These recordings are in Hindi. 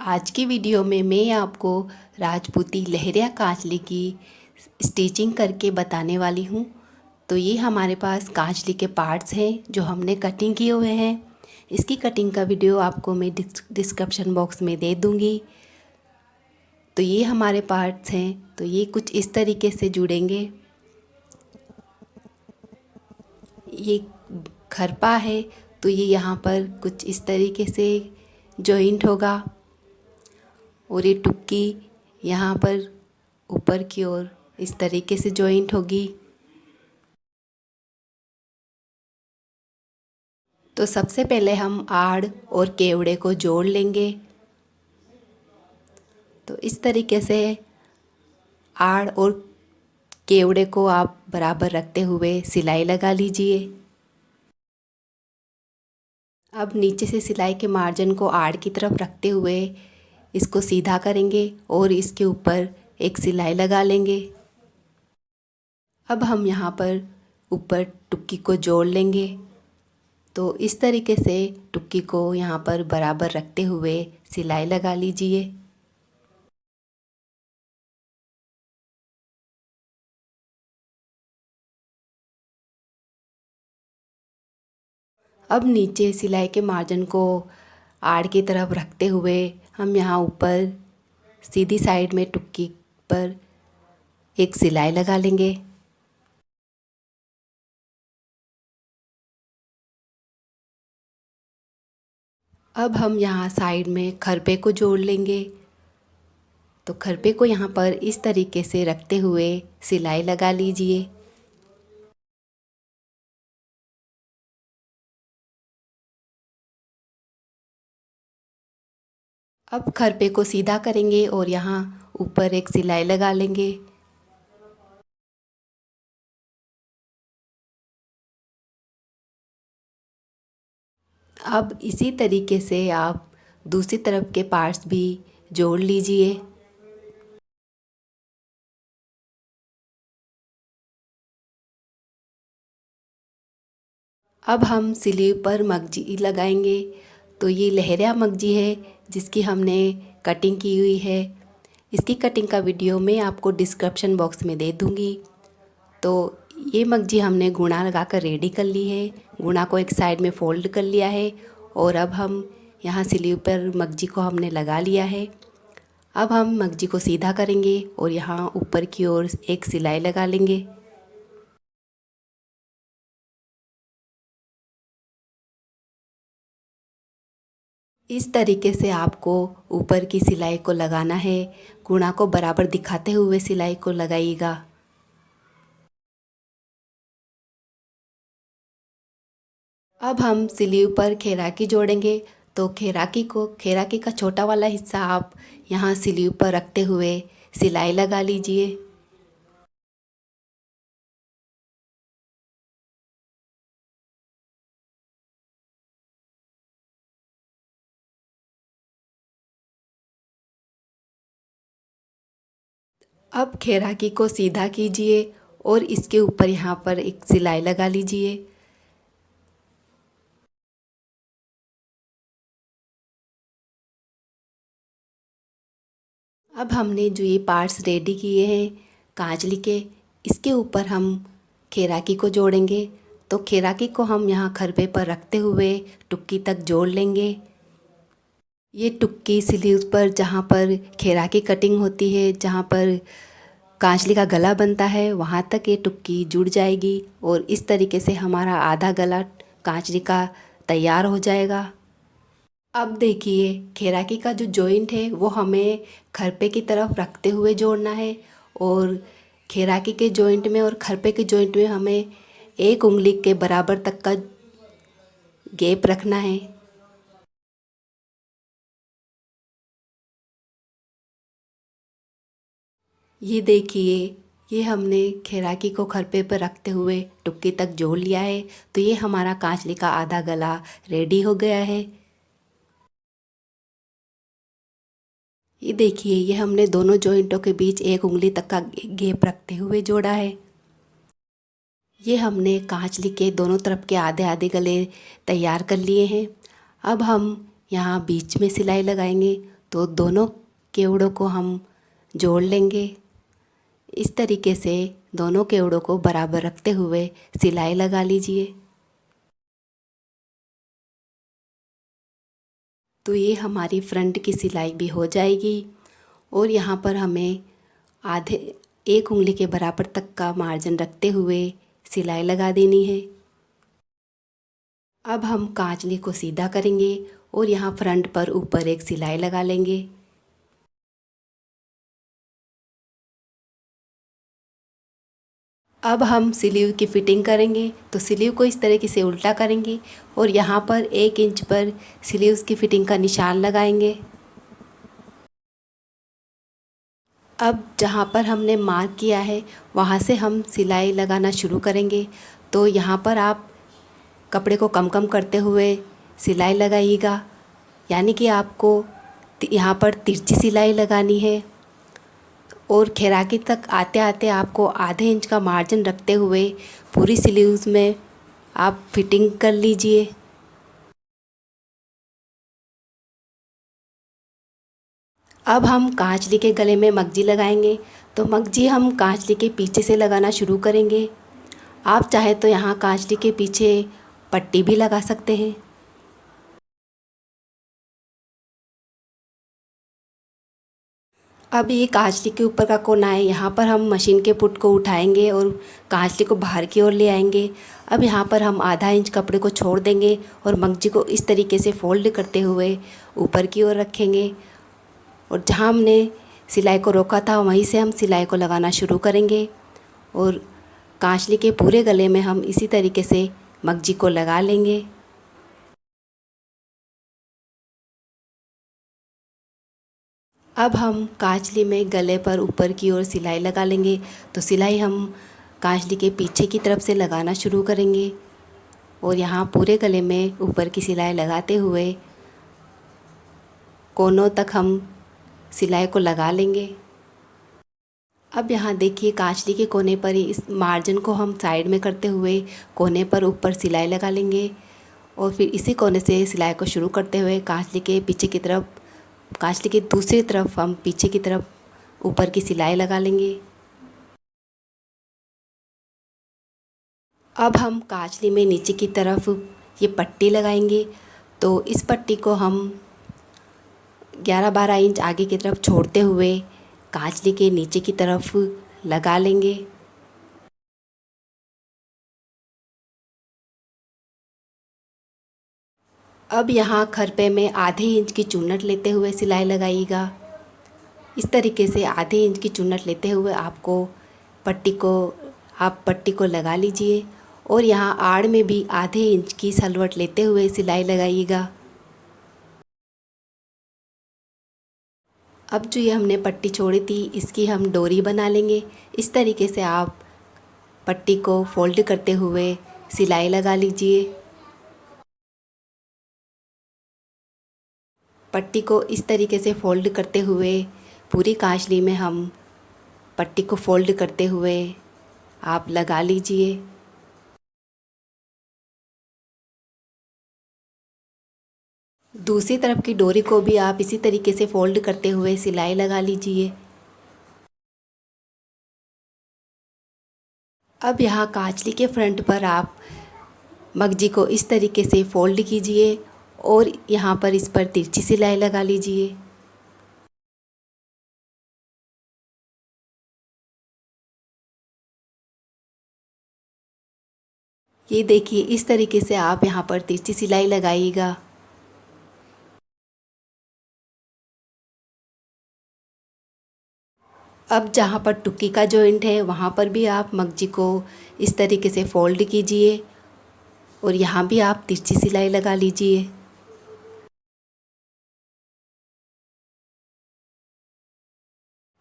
आज की वीडियो में मैं आपको राजपूती लहरिया कांचली की स्टिचिंग करके बताने वाली हूँ। तो ये हमारे पास कांचली के पार्ट्स हैं जो हमने कटिंग किए हुए हैं। इसकी कटिंग का वीडियो आपको मैं डिस्क्रिप्शन बॉक्स में दे दूँगी। तो ये हमारे पार्ट्स हैं, तो ये कुछ इस तरीके से जुड़ेंगे। ये खरपा है तो ये यहाँ पर कुछ इस तरीके से जॉइंट होगा और ये टुक्की यहाँ पर ऊपर की ओर इस तरीके से जॉइंट होगी। तो सबसे पहले हम आड़ और केवड़े को जोड़ लेंगे। तो इस तरीके से आड़ और केवड़े को आप बराबर रखते हुए सिलाई लगा लीजिए। अब नीचे से सिलाई के मार्जिन को आड़ की तरफ रखते हुए इसको सीधा करेंगे और इसके ऊपर एक सिलाई लगा लेंगे। अब हम यहाँ पर ऊपर टुक्की को जोड़ लेंगे। तो इस तरीके से टुक्की को यहाँ पर बराबर रखते हुए सिलाई लगा लीजिए। अब नीचे सिलाई के मार्जिन को आड़ की तरफ रखते हुए हम यहाँ ऊपर सीधी साइड में टुक्की पर एक सिलाई लगा लेंगे। अब हम यहाँ साइड में खरपे को जोड़ लेंगे। तो खरपे को यहाँ पर इस तरीके से रखते हुए सिलाई लगा लीजिए। अब खरपे को सीधा करेंगे और यहाँ ऊपर एक सिलाई लगा लेंगे। अब इसी तरीके से आप दूसरी तरफ के पार्ट्स भी जोड़ लीजिए। अब हम स्लीव पर मगजी लगाएंगे। तो ये लहरिया मगजी है जिसकी हमने कटिंग की हुई है। इसकी कटिंग का वीडियो मैं आपको डिस्क्रिप्शन बॉक्स में दे दूँगी। तो ये मगजी हमने गुणा लगा कर रेडी कर ली है। गुणा को एक साइड में फोल्ड कर लिया है और अब हम यहाँ स्लीव पर मगजी को हमने लगा लिया है। अब हम मगजी को सीधा करेंगे और यहाँ ऊपर की ओर एक सिलाई लगा लेंगे। इस तरीके से आपको ऊपर की सिलाई को लगाना है। गुणा को बराबर दिखाते हुए सिलाई को लगाइएगा। अब हम स्लीव पर खैराकी जोड़ेंगे। तो खैराकी का छोटा वाला हिस्सा आप यहाँ स्लीव पर रखते हुए सिलाई लगा लीजिए। अब खैराकी को सीधा कीजिए और इसके ऊपर यहाँ पर एक सिलाई लगा लीजिए। अब हमने जो ये पार्ट्स रेडी किए हैं कांचली के, इसके ऊपर हम खैराकी को जोड़ेंगे। तो खैराकी को हम यहाँ खरबे पर रखते हुए टुक्की तक जोड़ लेंगे। ये टुक्की स्लीव्स पर जहाँ पर खैराकी कटिंग होती है, जहाँ पर कांचली का गला बनता है, वहाँ तक ये टुक्की जुड़ जाएगी और इस तरीके से हमारा आधा गला कांचली का तैयार हो जाएगा। अब देखिए खैराकी का जो जॉइंट है वो हमें खरपे की तरफ रखते हुए जोड़ना है और खैराकी के जॉइंट में और खरपे के जॉइंट में हमें 1 उंगली के बराबर तक का गैप रखना है। ये देखिए ये हमने खैराकी को खरपे पर रखते हुए टुक्की तक जोड़ लिया है। तो ये हमारा कांचली का आधा गला रेडी हो गया है। ये देखिए ये हमने दोनों जॉइंटों के बीच 1 उंगली तक का गैप रखते हुए जोड़ा है। ये हमने कांचली के दोनों तरफ के आधे आधे गले तैयार कर लिए हैं। अब हम यहाँ बीच में सिलाई लगाएंगे। तो दोनों केवड़ों को हम जोड़ लेंगे। इस तरीके से दोनों केवड़ों को बराबर रखते हुए सिलाई लगा लीजिए। तो ये हमारी फ्रंट की सिलाई भी हो जाएगी और यहाँ पर हमें आधे 1 उंगली के बराबर तक का मार्जिन रखते हुए सिलाई लगा देनी है। अब हम कांचली को सीधा करेंगे और यहाँ फ्रंट पर ऊपर एक सिलाई लगा लेंगे। अब हम स्लीव की फिटिंग करेंगे। तो स्लीव को इस तरीके से उल्टा करेंगे और यहाँ पर 1 इंच पर स्लीव्स की फिटिंग का निशान लगाएंगे। अब जहाँ पर हमने मार्क किया है वहाँ से हम सिलाई लगाना शुरू करेंगे। तो यहाँ पर आप कपड़े को कम कम करते हुए सिलाई लगाइएगा, यानी कि आपको यहाँ पर तिरछी सिलाई लगानी है और खैराकी तक आते आते आपको आधे इंच का मार्जिन रखते हुए पूरी स्लीव्स में आप फिटिंग कर लीजिए। अब हम कांचली के गले में मगजी लगाएंगे। तो मगजी हम कांचली के पीछे से लगाना शुरू करेंगे। आप चाहे तो यहाँ कांचली के पीछे पट्टी भी लगा सकते हैं। अब ये कांचली के ऊपर का कोना है, यहाँ पर हम मशीन के पुट को उठाएंगे और कांचली को बाहर की ओर ले आएंगे। अब यहाँ पर हम आधा इंच कपड़े को छोड़ देंगे और मगजी को इस तरीके से फोल्ड करते हुए ऊपर की ओर रखेंगे और जहाँ हमने सिलाई को रोका था वहीं से हम सिलाई को लगाना शुरू करेंगे और कांचली के पूरे गले में हम इसी तरीके से मगजी को लगा लेंगे। अब हम कांचली में गले पर ऊपर की ओर सिलाई लगा लेंगे। तो सिलाई हम कांचली के पीछे की तरफ से लगाना शुरू करेंगे और यहाँ पूरे गले में ऊपर की सिलाई लगाते हुए कोनों तक हम सिलाई को लगा लेंगे। अब यहाँ देखिए कांचली के कोने पर ही इस मार्जिन को हम साइड में करते हुए कोने पर ऊपर सिलाई लगा लेंगे और फिर इसी कोने से सिलाई को शुरू करते हुए कांचली के पीछे की तरफ, कांचली की दूसरी तरफ हम पीछे की तरफ ऊपर की सिलाई लगा लेंगे। अब हम कांचली में नीचे की तरफ ये पट्टी लगाएंगे। तो इस पट्टी को हम 11-12 इंच आगे की तरफ छोड़ते हुए कांचली के नीचे की तरफ लगा लेंगे। अब यहाँ खरपे में आधे इंच की चुन्नट लेते हुए सिलाई लगाइएगा। इस तरीके से आधे इंच की चुन्नट लेते हुए आपको पट्टी को लगा लीजिए और यहाँ आड़ में भी आधे इंच की सलवट लेते हुए सिलाई लगाइएगा। अब जो ये हमने पट्टी छोड़ी थी इसकी हम डोरी बना लेंगे। इस तरीके से आप पट्टी को फोल्ड करते हुए सिलाई लगा लीजिए। पट्टी को इस तरीके से फोल्ड करते हुए पूरी कांचली में हम पट्टी को फोल्ड करते हुए आप लगा लीजिए। दूसरी तरफ की डोरी को भी आप इसी तरीके से फोल्ड करते हुए सिलाई लगा लीजिए। अब यहाँ कांचली के फ्रंट पर आप मगजी को इस तरीके से फोल्ड कीजिए और यहाँ पर इस पर तिरछी सिलाई लगा लीजिए। ये देखिए इस तरीके से आप यहाँ पर तिरछी सिलाई लगाइएगा। अब जहाँ पर टुक्की का जॉइंट है वहाँ पर भी आप मगजी को इस तरीके से फोल्ड कीजिए और यहाँ भी आप तिरछी सिलाई लगा लीजिए।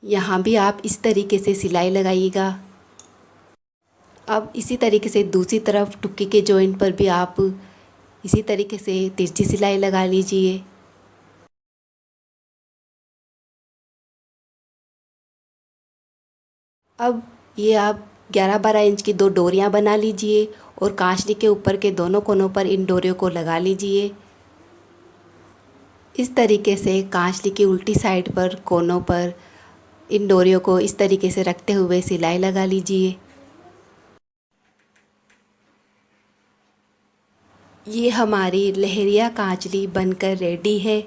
यहाँ भी आप इस तरीके से सिलाई लगाइएगा। अब इसी तरीके से दूसरी तरफ टुक्की के जॉइंट पर भी आप इसी तरीके से तिरछी सिलाई लगा लीजिए। अब ये आप 11-12 इंच की 2 डोरियाँ बना लीजिए और कांचली के ऊपर के दोनों कोनों पर इन डोरियों को लगा लीजिए। इस तरीके से कांचली की उल्टी साइड पर कोनों पर इन डोरियों को इस तरीके से रखते हुए सिलाई लगा लीजिए। ये हमारी लहरिया कांचली बनकर रेडी है।